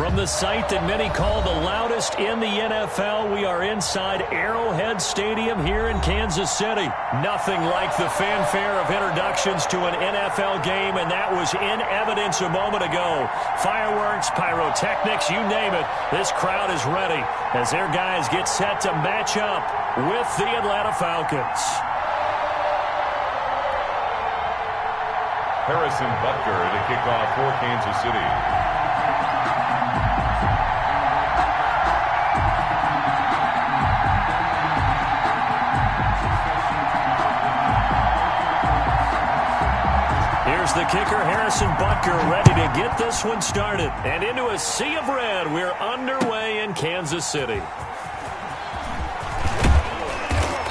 From the site that many call the loudest in the NFL, we are inside Arrowhead Stadium here in Kansas City. Nothing like the fanfare of introductions to an NFL game, and that was in evidence a moment ago. Fireworks, pyrotechnics, you name it. This crowd is ready as their guys get set to match up with the Atlanta Falcons. Harrison Butker to kick off for Kansas City. Here's the kicker, Harrison Butker, ready to get this one started. And into a sea of red, we're underway in Kansas City.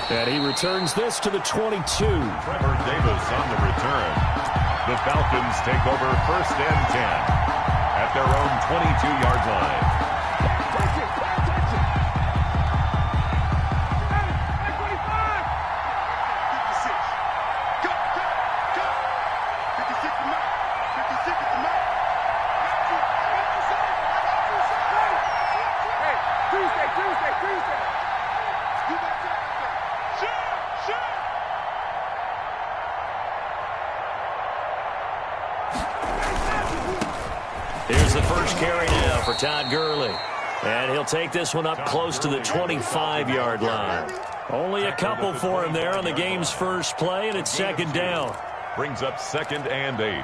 And he returns this to the 22. Trevor Davis on the return. The Falcons take over 1st and 10 at their own 22-yard line. Here's the first carry now for Todd Gurley. And he'll take this one up close to the 25-yard line. Only a couple for him there on the game's first play, and it's 2nd down. Brings up 2nd and 8.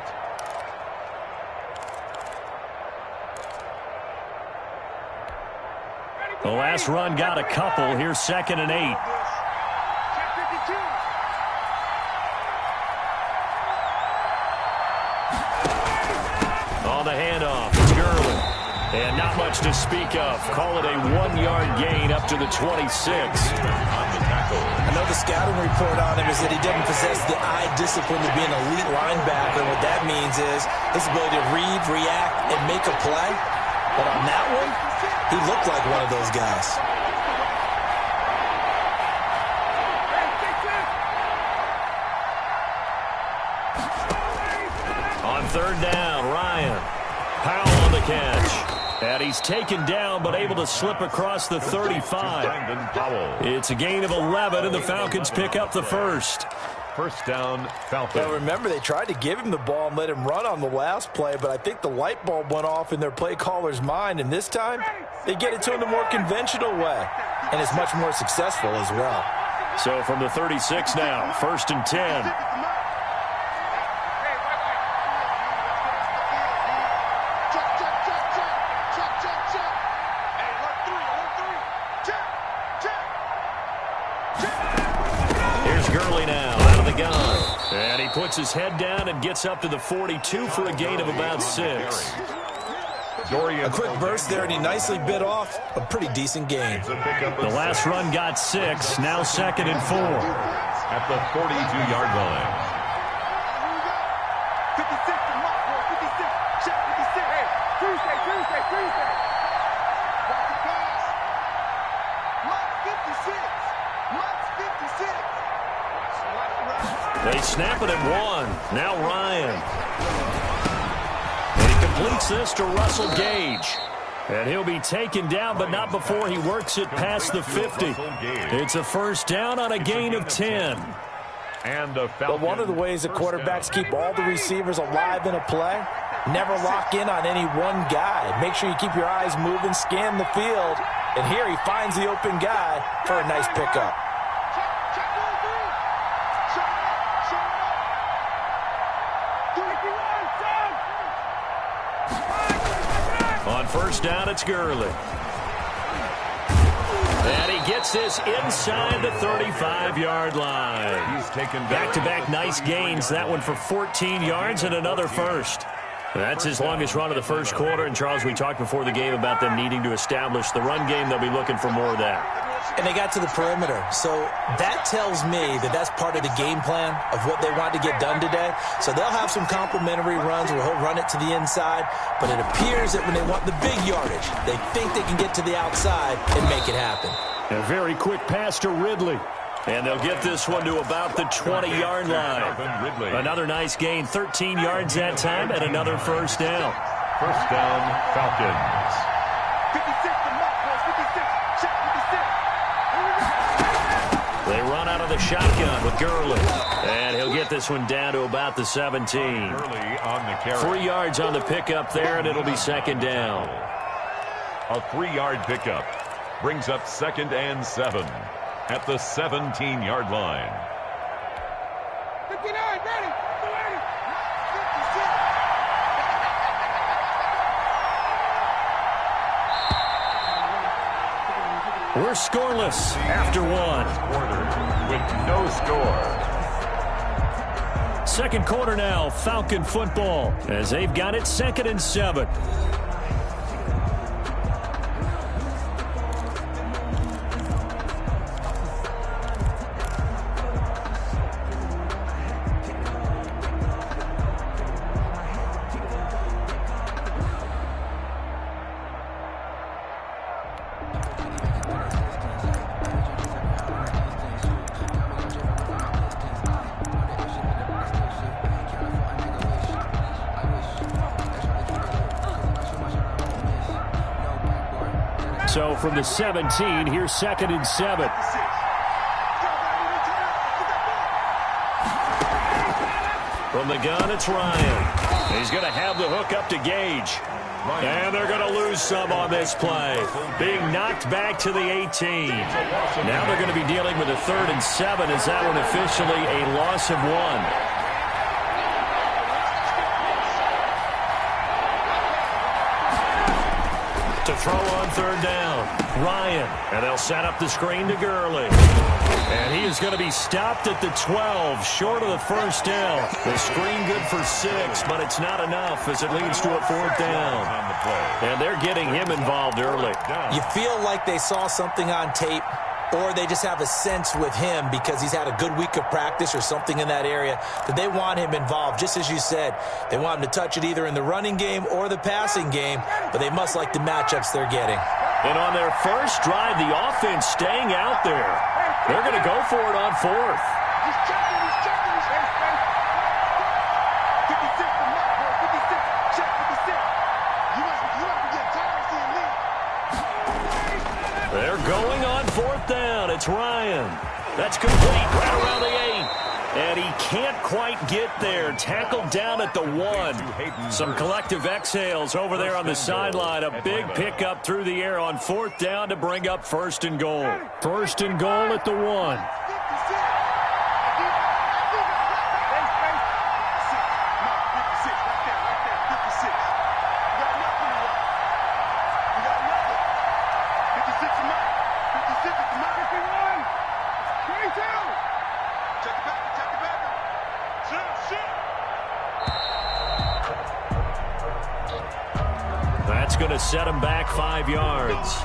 The last run got a couple. Here's 2nd and 8. On the handoff, it's Gurley. And not much to speak of. Call it a 1-yard gain up to the 26. On the tackle. I know the scouting report on him is that he didn't possess the eye discipline to be an elite linebacker. What that means is his ability to read, react, and make a play. But on that one, he looked like one of those guys. On 3rd down, Ryan. Powell on the catch. And he's taken down but able to slip across the 35. It's a gain of 11, and the Falcons pick up the first. 1st down, Falcons. Now remember, they tried to give him the ball and let him run on the last play, but I think the light bulb went off in their play caller's mind, and this time they get it to him the more conventional way, and it's much more successful as well. So from the 36 now, 1st and 10. Puts his head down and gets up to the 42 for a gain of about 6. A quick burst there, and he nicely bit off a pretty decent gain. The last run got 6, now 2nd and 4. At the 42-yard line. They snap it at 1. Now Ryan. And he completes this to Russell Gage. And he'll be taken down, but not before he works it past the 50. It's a 1st down on a gain of 10. But one of the ways that quarterbacks keep all the receivers alive in a play, never lock in on any one guy. Make sure you keep your eyes moving, scan the field. And here he finds the open guy for a nice pickup. On 1st down, it's Gurley. And he gets this inside the 35-yard line. He's taken back-to-back nice gains. That one for 14 yards and another first. That's his longest run of the first quarter. And, Charles, we talked before the game about them needing to establish the run game. They'll be looking for more of that. And they got to the perimeter. So that tells me that that's part of the game plan of what they want to get done today. So they'll have some complimentary runs where he'll run it to the inside. But it appears that when they want the big yardage, they think they can get to the outside and make it happen. A very quick pass to Ridley. And they'll get this one to about the 20-yard line. Another nice gain, 13 yards that time, and another first down. First down, Falcons. 56, the mark was 56. Check 56. They run out of the shotgun with Gurley. And he'll get this one down to about the 17. Early on the carry. 3 yards on the pickup there, and it'll be second down. A 3-yard pickup brings up 2nd and 7 at the 17-yard line. 59, ready. We're scoreless after 1. Quarter with no score. Second quarter now, Falcon football, as they've got it 2nd and 7. So from the 17, here's 2nd and 7. From the gun, it's Ryan. He's going to have the hook up to Gage. And they're going to lose some on this play. Being knocked back to the 18. Now they're going to be dealing with a 3rd and 7. Is that one officially a loss of 1? To throw on 3rd down, Ryan, and they'll set up the screen to Gurley. And he is going to be stopped at the 12, short of the first down. The screen good for 6, but it's not enough as it leads to a 4th down. And they're getting him involved early. You feel like they saw something on tape, or they just have a sense with him because he's had a good week of practice or something in that area that they want him involved. Just as you said, they want him to touch it either in the running game or the passing game, but they must like the matchups they're getting. And on their first drive, the offense staying out there. They're going to go for it on 4th. He's checking. 56, the mark was 56. Check 56. You must be getting tired of seeing me. They're going on 4th down. It's Ryan. That's complete right around the 8. And he can't quite get there. Tackled down at the 1. Some collective exhales over there on the sideline. A big pickup through the air on 4th down to bring up 1st and goal. 1st and goal at the 1. That's going to set him back 5 yards.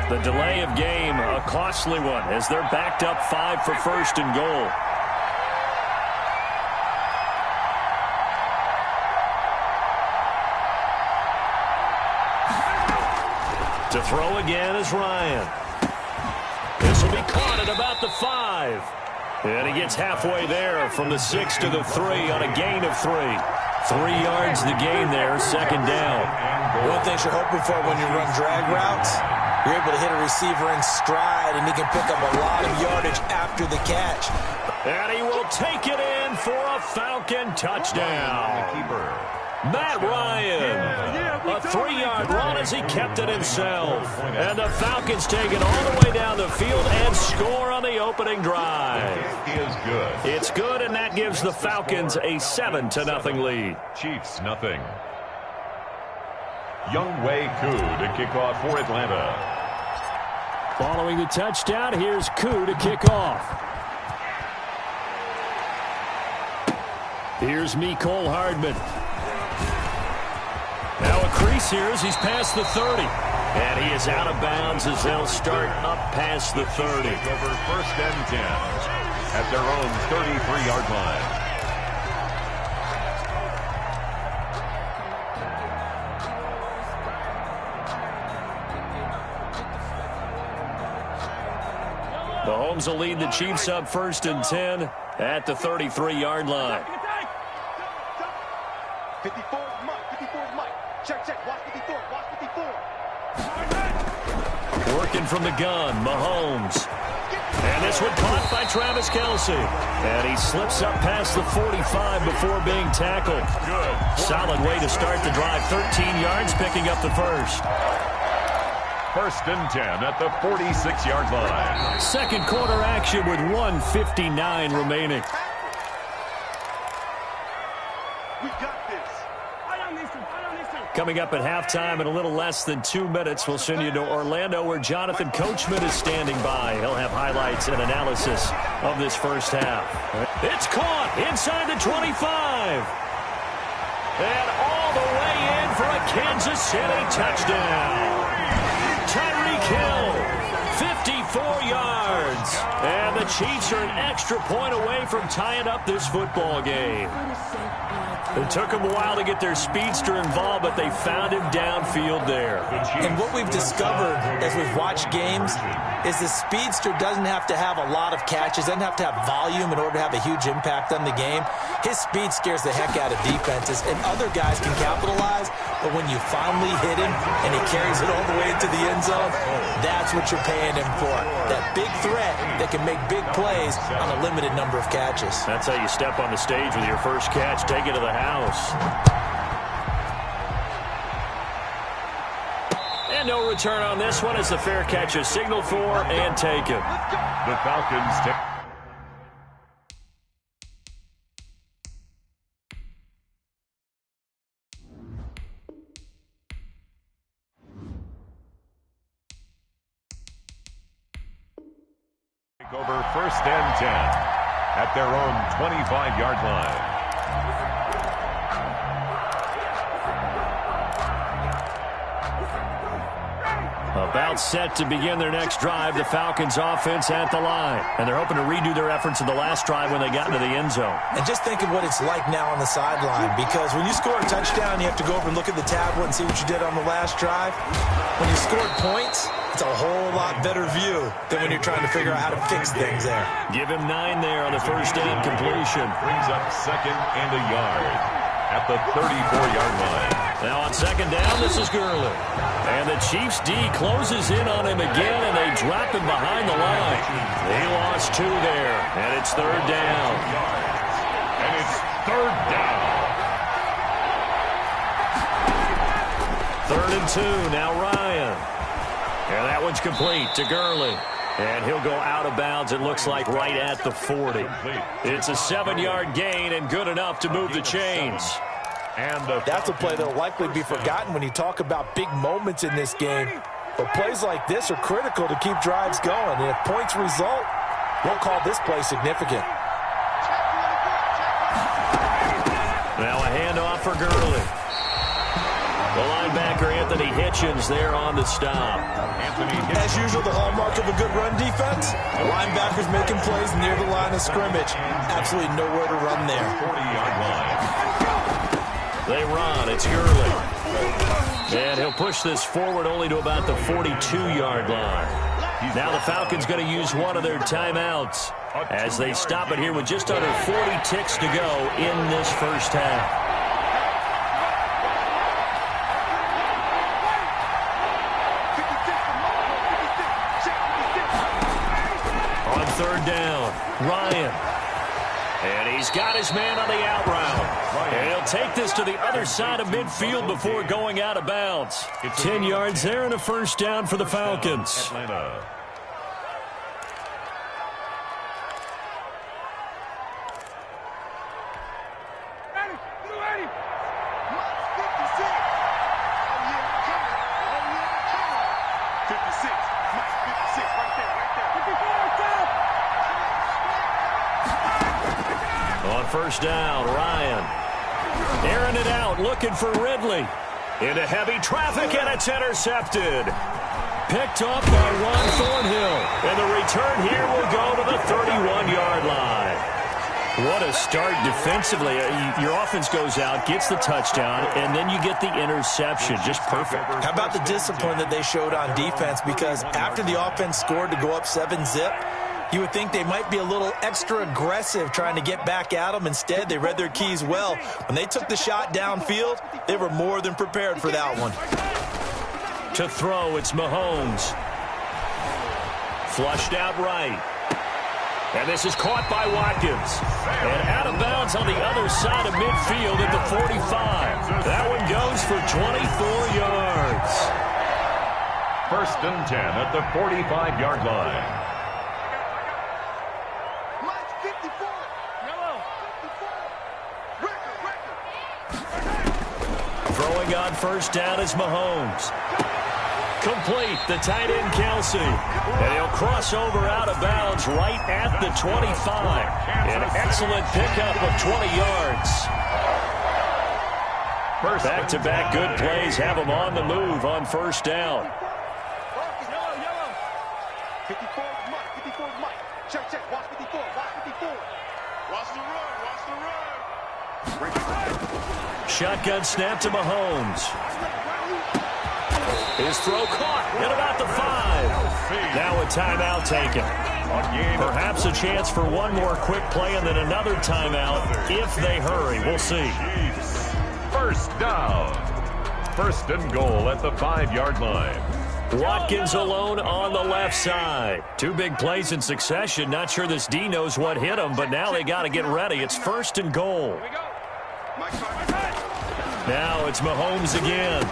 The delay of game, a costly one, as they're backed up 5 for 1st and goal. To throw again is Ryan. This will be caught at about the 5. And he gets halfway there from the 6 to the 3 on a gain of 3. 3 yards the gain there, 2nd down. One of the things you're hoping for when you run drag routes, you're able to hit a receiver in stride, and he can pick up a lot of yardage after the catch. And he will take it in for a Falcon touchdown. Matt Ryan, a 3-yard run as he kept it himself. And the Falcons take it all the way down the field and score on the opening drive. It is good. It's good, and that gives the Falcons a 7-0 lead. Chiefs, nothing. Younghoe Koo to kick off for Atlanta. Following the touchdown, here's Koo to kick off. Here's Mecole Hardman. Now a crease here as he's past the 30. And he is out of bounds as they'll start up past the 30. Over 1st and 10 at their own 33-yard line. Mahomes will lead the Chiefs up 1st and 10 at the 33-yard line. 54 is Mike. 54 is Mike. Check, check. Watch 54. Watch 54. Working from the gun, Mahomes. And this one caught by Travis Kelce. And he slips up past the 45 before being tackled. Good. Solid way to start the drive. 13 yards, picking up the first. 1st and 10 at the 46-yard line. Second quarter action with 1:59 remaining. We got this. Coming up at halftime in a little less than 2 minutes, we'll send you to Orlando where Jonathan Coachman is standing by. He'll have highlights and analysis of this first half. It's caught inside the 25. And all the way in for a Kansas City touchdown. Tyreek Hill, 54 yards. And the Chiefs are an extra point away from tying up this football game. It took them a while to get their speedster involved, but they found him downfield there. And what we've discovered as we've watched games is the speedster doesn't have to have a lot of catches, doesn't have to have volume in order to have a huge impact on the game. His speed scares the heck out of defenses, and other guys can capitalize, but when you finally hit him and he carries it all the way into the end zone, that's what you're paying him for. That big threat that can make big plays on a limited number of catches. That's how you step on the stage with your first catch. Take it to the house. And no return on this one as the fair catch is signaled for and taken. The Falcons take. Over 1st and 10 at their own 25-yard line. About set to begin their next drive, the Falcons offense at the line. And they're hoping to redo their efforts in the last drive when they got into the end zone. And just think of what it's like now on the sideline, because when you score a touchdown, you have to go over and look at the tablet and see what you did on the last drive. When you scored points, it's a whole lot better view than when you're trying to figure out how to fix things there. Give him 9 there on the first down completion. Brings up 2nd and a yard at the 34-yard line. Now on 2nd down, this is Gurley. And the Chiefs D closes in on him again, and they drop him behind the line. They lost 2 there, and it's 3rd down. And it's 3rd down. 3rd and 2, now Ryan. And that one's complete to Gurley. And he'll go out of bounds, it looks like, right at the 40. It's a 7-yard gain and good enough to move the chains. And that's a play that will likely be forgotten when you talk about big moments in this game. But plays like this are critical to keep drives going. And if points result, we'll call this play significant. Now a handoff for Gurley. The linebacker, Anthony Hitchens, there on the stop. As usual, the hallmark of a good run defense, the linebackers making plays near the line of scrimmage. Absolutely nowhere to run there. 40-yard line. They run. It's Gurley. And he'll push this forward only to about the 42-yard line. Now the Falcons going to use one of their timeouts as they stop it here with just under 40 ticks to go in this first half. On 3rd down, Ryan. And he's got his man on the out route. And he'll take this to the other side of midfield before going out of bounds. 10 yards there and a first down for the Falcons. Atlanta. On 1st down, Ryan. Airing it out, looking for Ridley. Into heavy traffic, and it's intercepted. Picked up by Ron Thornhill. And the return here will go to the 31-yard line. What a start defensively. Your offense goes out, gets the touchdown, and then you get the interception. Just perfect. How about the discipline that they showed on defense? Because after the offense scored to go up 7-zip, You would think they might be a little extra aggressive trying to get back at them. Instead, they read their keys well. When they took the shot downfield, they were more than prepared for that one. To throw, it's Mahomes. Flushed out right. And this is caught by Watkins. And out of bounds on the other side of midfield at the 45. That one goes for 24 yards. First and 10 at the 45-yard line. Mike 54. Yellow. 54. Record. Throwing on first down is Mahomes. Complete, the tight end Kelsey. And he'll cross over out of bounds right at the 25. An excellent pickup of 20 yards. Back-to-back good plays have him on the move on first down. Yellow. 54 is Mike. 54 is Mike. Check. Watch 54. Watch 54. Watch the run. Shotgun snap to Mahomes. His throw caught at about the 5. Now a timeout taken. Perhaps a chance for one more quick play and then another timeout if they hurry. We'll see. First down. First and goal at the 5-yard line. Watkins alone on the left side. Two big plays in succession. Not sure this D knows what hit him, but now they got to get ready. It's first and goal. Now it's Mahomes again.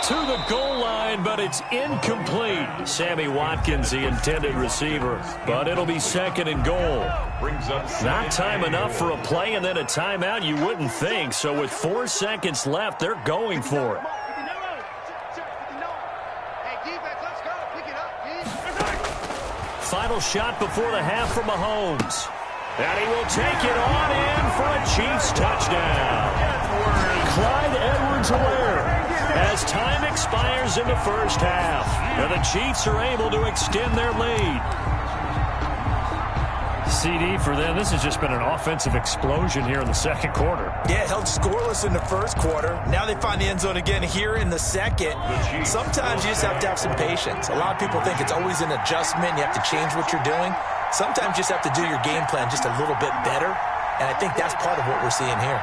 To the goal line, but it's incomplete. Sammy Watkins, the intended receiver, but it'll be second and goal. Not time enough for a play and then a timeout, you wouldn't think. So with 4 seconds left, they're going for it. Final shot before the half from Mahomes. And he will take it on in for a Chiefs touchdown. Clyde Edwards-Helaire. As time expires in the first half, and the Chiefs are able to extend their lead. CD for them, this has just been an offensive explosion here in the second quarter. Yeah, held scoreless in the first quarter. Now they find the end zone again here in the second. Sometimes you just have to have some patience. A lot of people think it's always an adjustment. You have to change what you're doing. Sometimes you just have to do your game plan just a little bit better, and I think that's part of what we're seeing here.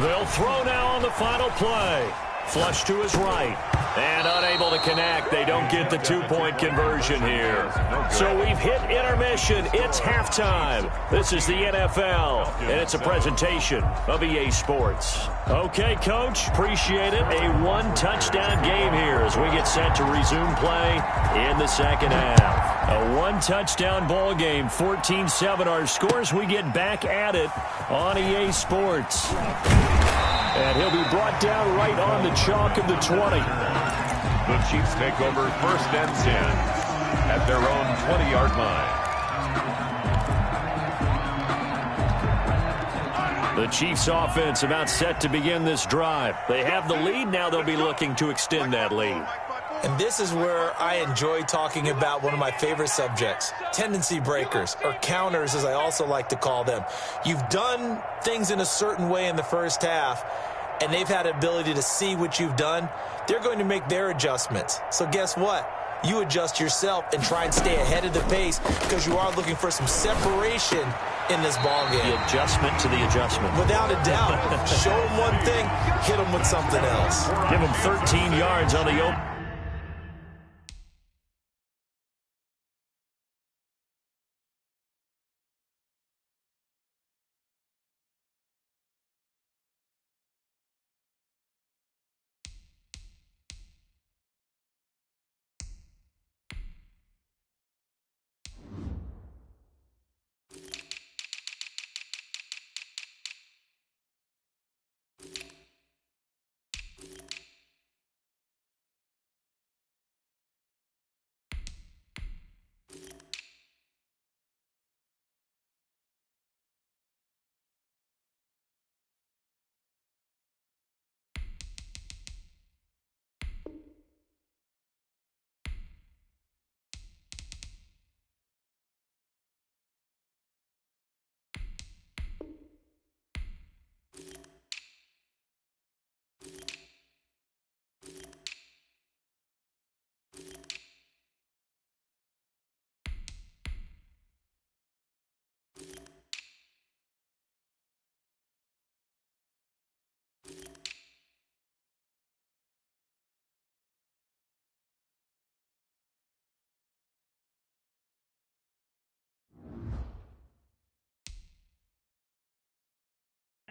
They'll throw now on the final play. Flush to his right. And unable to connect. They don't get the 2-point conversion here. So we've hit intermission. It's halftime. This is the NFL, and it's a presentation of EA Sports. Okay, Coach, appreciate it. A 1-touchdown game here as we get set to resume play in the second half. A 1-touchdown ball game, 14-7 our scores. We get back at it on EA Sports. And he'll be brought down right on the chalk of the 20. The Chiefs take over first and 10 at their own 20-yard line. The Chiefs offense about set to begin this drive. They have the lead. Now they'll be looking to extend that lead. And this is where I enjoy talking about one of my favorite subjects, tendency breakers, or counters as I also like to call them. You've done things in a certain way in the first half, and they've had the ability to see what you've done. They're going to make their adjustments. So guess what? You adjust yourself and try and stay ahead of the pace because you are looking for some separation in this ball game. The adjustment to the adjustment. Without a doubt. Show them one thing, hit them with something else. Give them 13 yards on the open.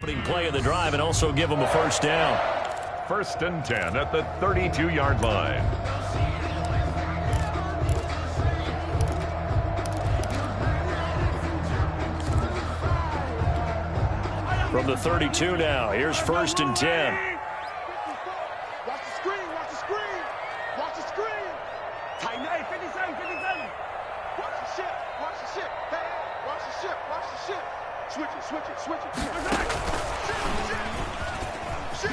Play of the drive and also give them a first down. 1st and 10 at the 32-yard line. From the 32 now, here's 1st and 10. Watch the screen, watch the screen. Watch the screen. Tighten up, 57, 57. Watch the ship, watch the ship. Hey, watch the ship, watch the ship. Switch it, switch it, switch it. Ship, ship, ship.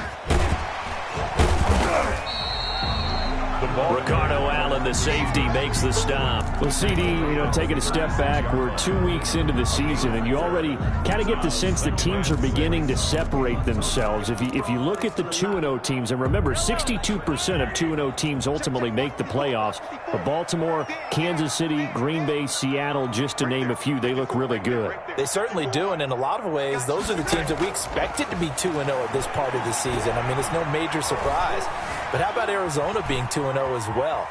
Ricardo Allen, the safety, makes the stop. Well, CD, taking a step back, we're 2 weeks into the season, and you already kind of get the sense that teams are beginning to separate themselves. If you look at the 2-0 teams, and remember, 62% of 2-0 teams ultimately make the playoffs. But Baltimore, Kansas City, Green Bay, Seattle, just to name a few, they look really good. They certainly do, and in a lot of ways, those are the teams that we expected to be 2-0 at this part of the season. I mean, it's no major surprise. But how about Arizona being 2-0 as well?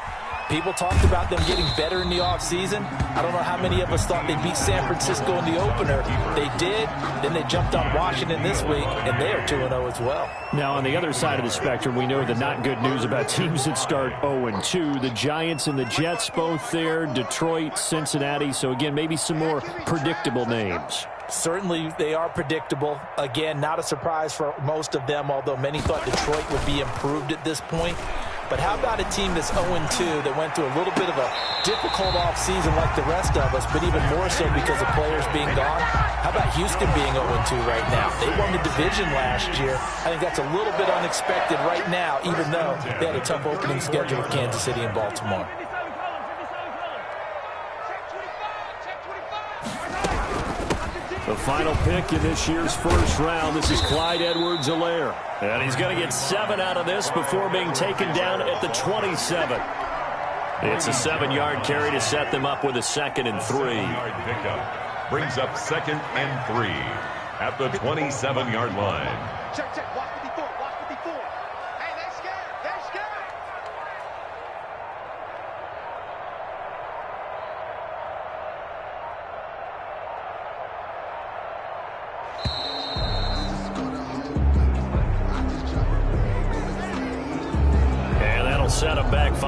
People talked about them getting better in the offseason. I don't know how many of us thought they'd beat San Francisco in the opener. They did. Then they jumped on Washington this week, and they are 2-0 as well. Now, on the other side of the spectrum, we know the not good news about teams that start 0-2. The Giants and the Jets both there, Detroit, Cincinnati. So, again, maybe some more predictable names. Certainly, they are predictable. Again, not a surprise for most of them, although many thought Detroit would be improved at this point. But how about a team that's 0-2 that went through a little bit of a difficult offseason like the rest of us, but even more so because of players being gone? How about Houston being 0-2 right now? They won the division last year. I think that's a little bit unexpected right now, even though they had a tough opening schedule with Kansas City and Baltimore. The final pick in this year's first round, this is Clyde Edwards-Helaire. And he's going to get 7 out of this before being taken down at the 27. It's a 7-yard carry to set them up with a 2nd and 3. 7-yard pickup brings up 2nd and 3 at the 27-yard line. Check, check, watch 54, watch 54. Hey, they're scared, they're scared. Set up back 5.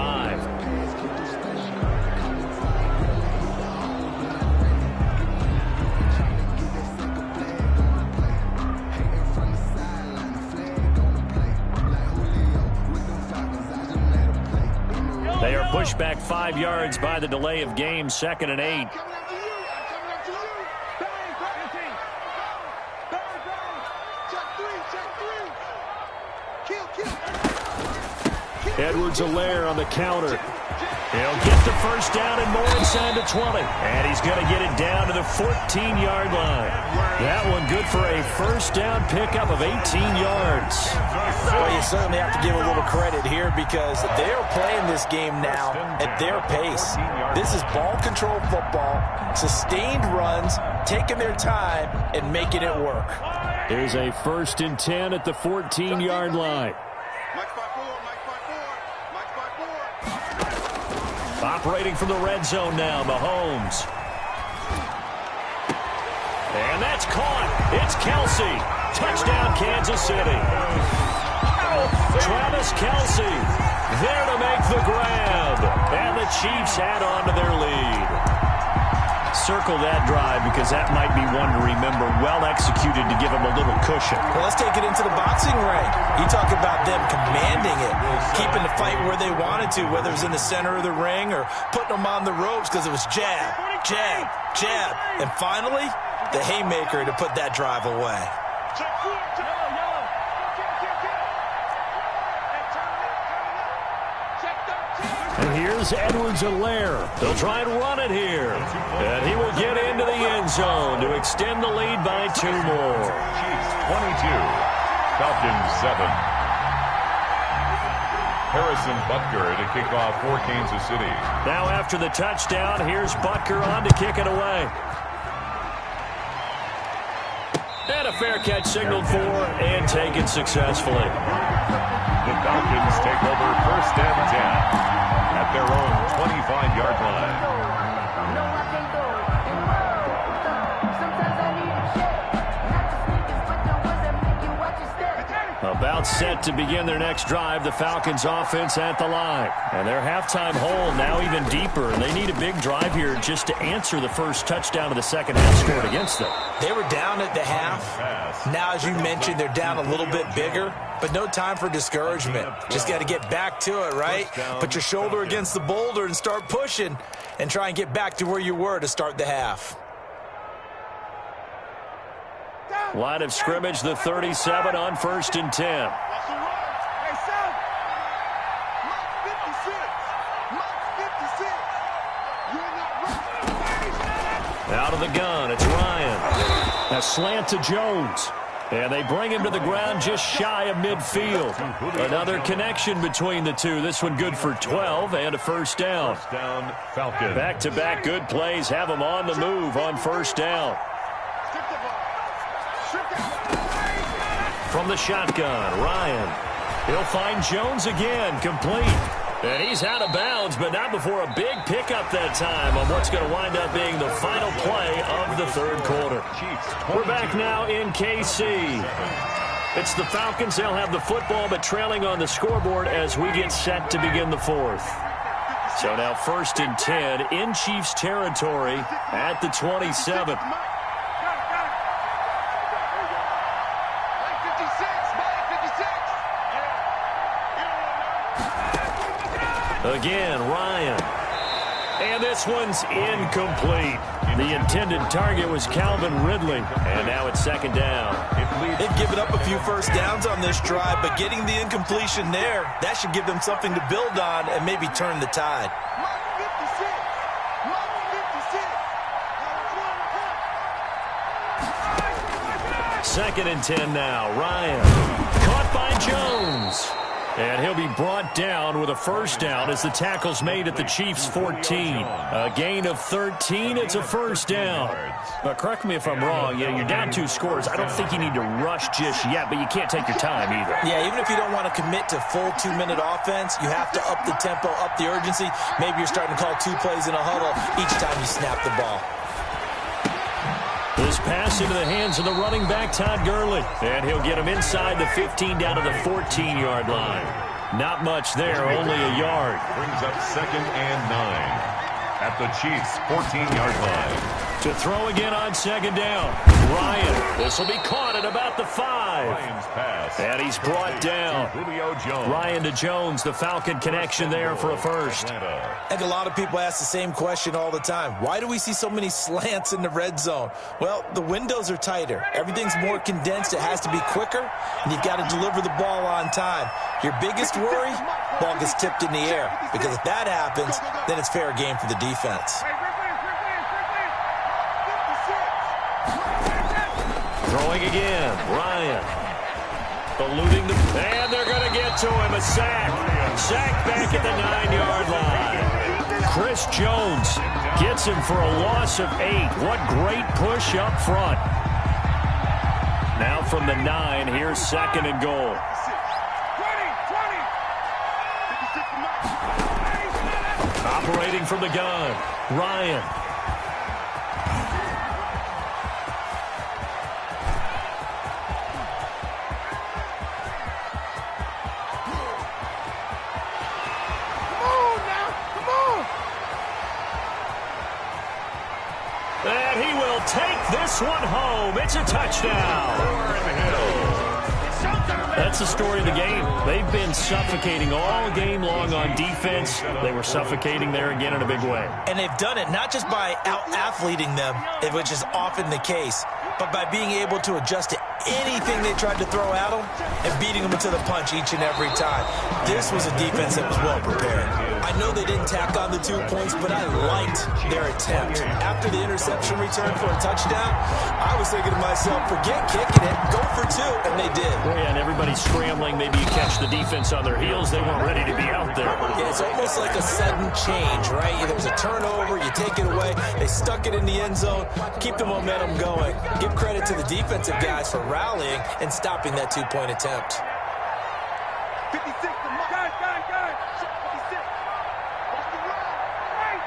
They are pushed back 5 yards by the delay of game, 2nd and 8. Edwards-Helaire on the counter. He'll get the first down and more inside the 20. And he's going to get it down to the 14-yard line. That one good for a first down pickup of 18 yards. Well, you certainly have to give a little credit here because they're playing this game now at their pace. This is ball control football, sustained runs, taking their time, and making it work. Here's a 1st and 10 at the 14-yard line. Operating from the red zone now, Mahomes. And that's caught. It's Kelsey. Touchdown, Kansas City. Travis Kelsey there to make the grab. And the Chiefs add on to their lead. Circle that drive because that might be one to remember. Well executed to give them a little cushion. Well, let's take it into the boxing ring. You talk about them commanding it, keeping the fight where they wanted to, whether it was in the center of the ring or putting them on the ropes because it was jab, jab, jab. And finally, the haymaker to put that drive away. And here's Edwards-Helaire. They'll try and run it here. And he will get into the end zone to extend the lead by 2 more. Chiefs 22, Falcons 7. Harrison Butker to kick off for Kansas City. Now after the touchdown, here's Butker on to kick it away. And a fair catch signaled for and taken successfully. The Falcons take over 1st and 10 at their own 25-yard line. About set to begin their next drive, the Falcons offense at the line. And their halftime hole now even deeper, and they need a big drive here just to answer the first touchdown of the second half scored against them. They were down at the half. Now, as you mentioned, they're down a little bit bigger, but no time for discouragement. Just got to get back to it, right? Put your shoulder against the boulder and start pushing and try and get back to where you were to start the half. Line of scrimmage, the 37 on 1st and 10. Out of the gun, it's Ryan. A slant to Jones. And they bring him to the ground just shy of midfield. Another connection between the two. This one good for 12 and a first down. Falcons. Back-to-back good plays have them on the move on first down. From the shotgun, Ryan. He'll find Jones again, complete. And he's out of bounds, but not before a big pickup that time on what's going to wind up being the final play of the third quarter. We're back now in KC. It's the Falcons. They'll have the football, but trailing on the scoreboard as we get set to begin the fourth. So now 1st and 10 in Chiefs territory at the 27. Again, Ryan. And this one's incomplete. The intended target was Calvin Ridley. And now it's second down. They've given up a few first downs on this drive, but getting the incompletion there, that should give them something to build on and maybe turn the tide. Second and 10 now. Ryan. Caught by Jones. And he'll be brought down with a first down as the tackle's made at the Chiefs' 14. A gain of 13. It's a first down. But correct me if I'm wrong. Yeah, you're down 2 scores. I don't think you need to rush just yet, but you can't take your time either. Yeah, even if you don't want to commit to full 2-minute offense, you have to up the tempo, up the urgency. Maybe you're starting to call 2 plays in a huddle each time you snap the ball. This pass into the hands of the running back, Todd Gurley. And he'll get him inside the 15 down to the 14-yard line. Not much there, only a yard. Brings up 2nd and 9 at the Chiefs' 14-yard line. To throw again on second down. Ryan. This will be caught at about the 5. Ryan's pass. And he's brought down. Julio Jones. Ryan to Jones, the Falcon connection there for a first. I think a lot of people ask the same question all the time. Why do we see so many slants in the red zone? Well, the windows are tighter. Everything's more condensed. It has to be quicker, and you've got to deliver the ball on time. Your biggest worry? Ball gets tipped in the air. Because if that happens, then it's fair game for the defense. Throwing again, Ryan. Eluding the... And they're going to get to him. A sack. Sack back at the 9-yard line. Chris Jones gets him for a loss of 8. What great push up front. Now from the 9, here's 2nd and goal. Operating from the gun, Ryan. And he will take this one home. It's a touchdown. That's the story of the game. They've been suffocating all game long on defense. They were suffocating there again in a big way. And they've done it not just by out-athleting them, which is often the case, but by being able to adjust to anything they tried to throw at them and beating them into the punch each and every time. This was a defense that was well prepared. I know they didn't tack on the 2 points, but I liked their attempt. After the interception return for a touchdown, I was thinking to myself, forget kicking it, go for 2, and they did. Well, yeah, and everybody's scrambling. Maybe you catch the defense on their heels. They weren't ready to be out there. Yeah, it's almost like a sudden change, right? There was a turnover, you take it away, they stuck it in the end zone, keep the momentum going. Give credit to the defensive guys for rallying and stopping that 2-point attempt. 56, the guys. 56. Watch the run. Right.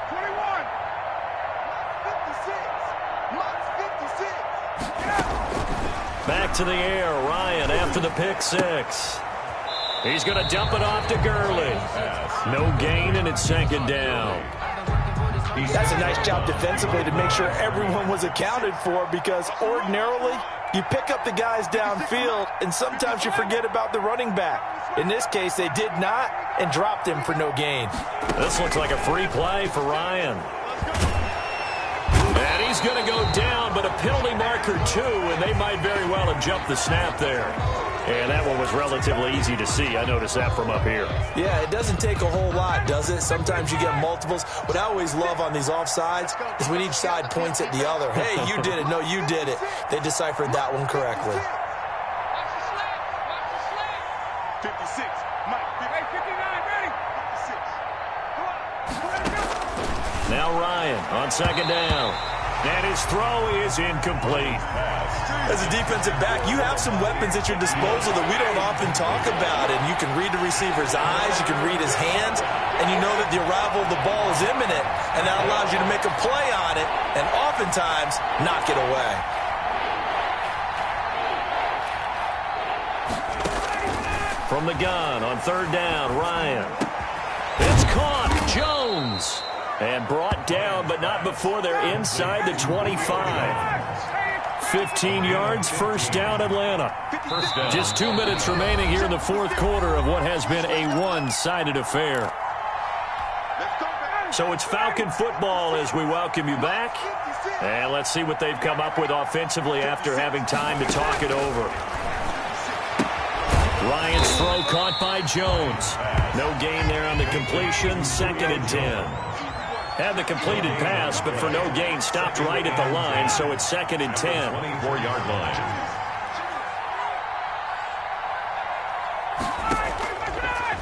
21. 56. Back to the air. Ryan after the pick six. He's going to dump it off to Gurley. No gain, and it's second down. That's a nice job defensively to make sure everyone was accounted for, because ordinarily you pick up the guys downfield and sometimes you forget about the running back. In this case, they did not and dropped him for no gain. This looks like a free play for Ryan. And he's going to go down, but a penalty marker too, and they might very well have jumped the snap there. And that one was relatively easy to see. I noticed that from up here. Yeah, it doesn't take a whole lot, does it? Sometimes you get multiples. What I always love on these offsides is when each side points at the other. Hey, you did it. No, you did it. They deciphered that one correctly. 56. Mike, 59, ready. 56. Now Ryan on second down. And his throw is incomplete. As a defensive back, you have some weapons at your disposal that we don't often talk about. And you can read the receiver's eyes, you can read his hands, and you know that the arrival of the ball is imminent. And that allows you to make a play on it and oftentimes knock it away. From the gun on third down, Ryan. It's caught. Jones. And brought down, but not before they're inside the 25. 15 yards, first down, Atlanta. First down. Just 2 minutes remaining here in the fourth quarter of what has been a one-sided affair. So it's Falcon football as we welcome you back. And let's see what they've come up with offensively after having time to talk it over. Ryan's throw caught by Jones. No gain there on the completion, second and 10. Had the completed pass, but for no gain, stopped right at the line, so it's second and 10. 24-yard line.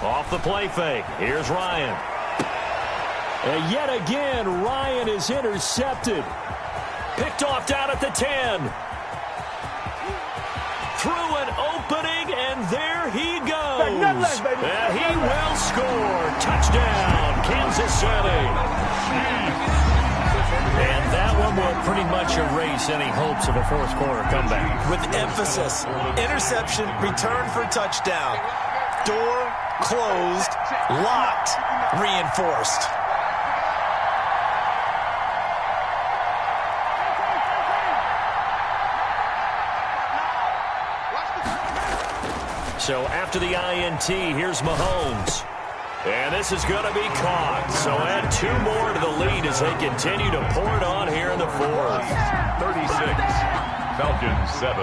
Off the play fake. Here's Ryan. And yet again, Ryan is intercepted. Picked off down at the 10. Through an opening, and there he goes. And he will score. Touchdown, Kansas City. And that one will pretty much erase any hopes of a fourth quarter comeback. With emphasis, interception, return for touchdown. Door closed, locked, reinforced. So after the INT, here's Mahomes. And this is going to be caught. So add 2 more to the lead as they continue to pour it on here in the fourth. 36. Falcons 7.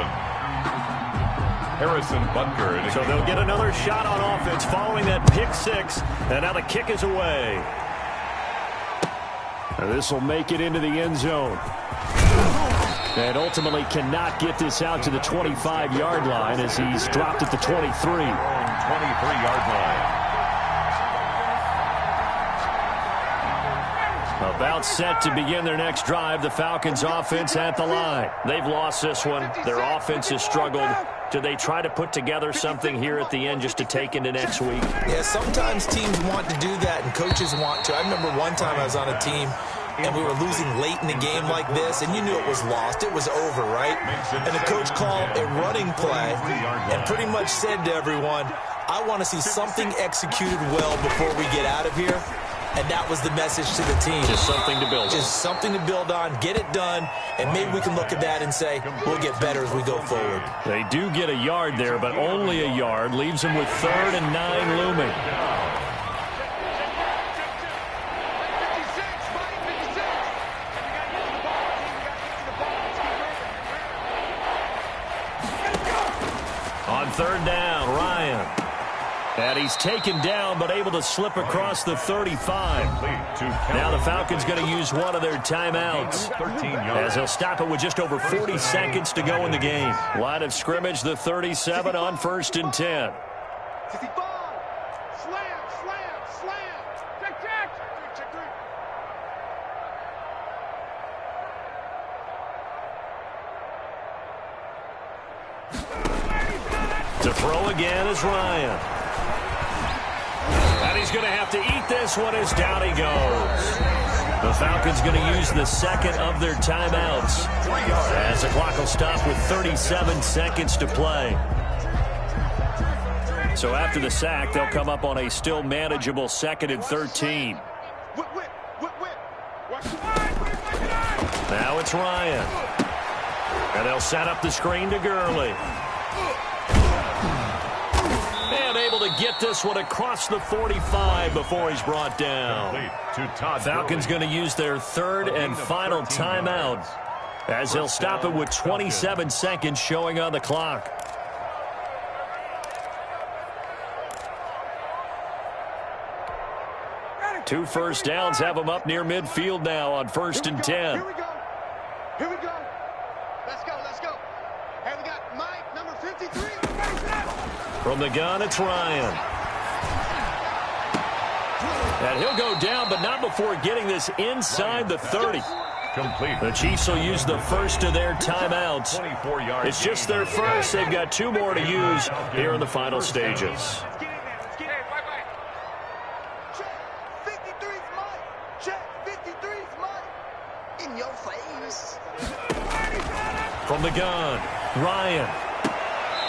Harrison Butker. So they'll get another shot on offense following that pick six. And now the kick is away. This will make it into the end zone. And ultimately cannot get this out to the 25-yard line as he's dropped at the 23. 23-yard line. About set to begin their next drive, the Falcons offense at the line. They've lost this one. Their offense has struggled. Do they try to put together something here at the end just to take into next week? Yeah, sometimes teams want to do that and coaches want to. I remember one time I was on a team and we were losing late in the game like this, and you knew it was lost. It was over, right? And the coach called a running play and pretty much said to everyone, I want to see something executed well before we get out of here. And that was the message to the team. Just something to build on. Just something to build on, get it done, and maybe we can look at that and say, we'll get better as we go forward. They do get a yard there, but only a yard. Leaves them with 3rd and 9 looming. On 3rd down, Ryan. And he's taken down, but able to slip across the 35. Now the Falcons going to use one of their timeouts, as they'll stop it with just over 40 seconds to go in the game. Line of scrimmage, the 37 on 1st and 10. 65. Slam, slam, slam. Check, check. Check 3. To throw again is Ryan. And he's going to have to eat this one as down he goes. The Falcons going to use the second of their timeouts as the clock will stop with 37 seconds to play. So after the sack, they'll come up on a still manageable 2nd and 13. Now it's Ryan. And they'll set up the screen to Gurley. And able to get this one across the 45 before he's brought down. Falcons going to use their third and final timeout as they'll stop it with 27 seconds showing on the clock. Two first downs have them up near midfield now on 1st and 10. Here we go. Here we go. Let's go. Let's go. Hey, we got Mike, number 53. From the gun, it's Ryan. And he'll go down, but not before getting this inside the 30. Complete. The Chiefs will use the first of their timeouts. It's just their first. They've got 2 more to use here in the final stages. From the gun, Ryan.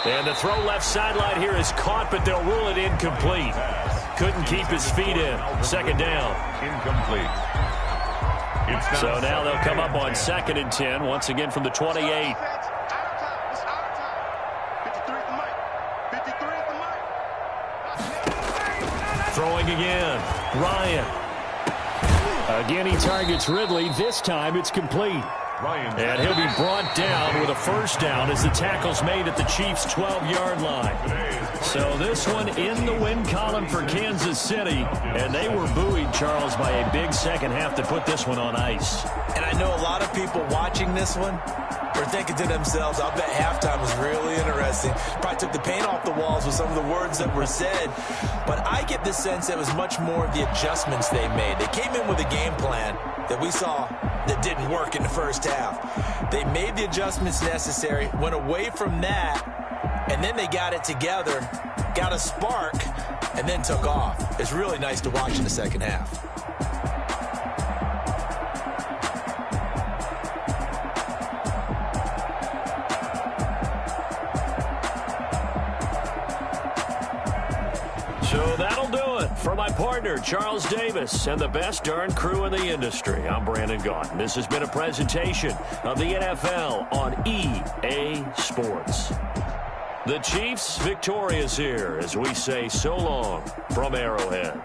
And the throw left sideline here is caught, but they'll rule it incomplete. Couldn't keep his feet in. 2nd down. Incomplete. So now they'll come up on 2nd and 10, once again from the 28. Throwing again, Ryan. Again, he targets Ridley. This time it's complete. And he'll be brought down with a first down as the tackle's made at the Chiefs' 12-yard line. So this one in the win column for Kansas City. And they were buoyed, Charles, by a big second half to put this one on ice. And I know a lot of people watching this one are thinking to themselves, I'll bet halftime was really interesting. Probably took the paint off the walls with some of the words that were said. But I get the sense it was much more of the adjustments they made. They came in with a game plan that we saw that didn't work in the first half. They made the adjustments necessary, went away from that, and then they got it together, got a spark, and then took off. It's really nice to watch in the second half. So that'll do it for my partner, Charles Davis, and the best darn crew in the industry. I'm Brandon Gaughan. This has been a presentation of the NFL on EA Sports. The Chiefs victorious here as we say so long from Arrowhead.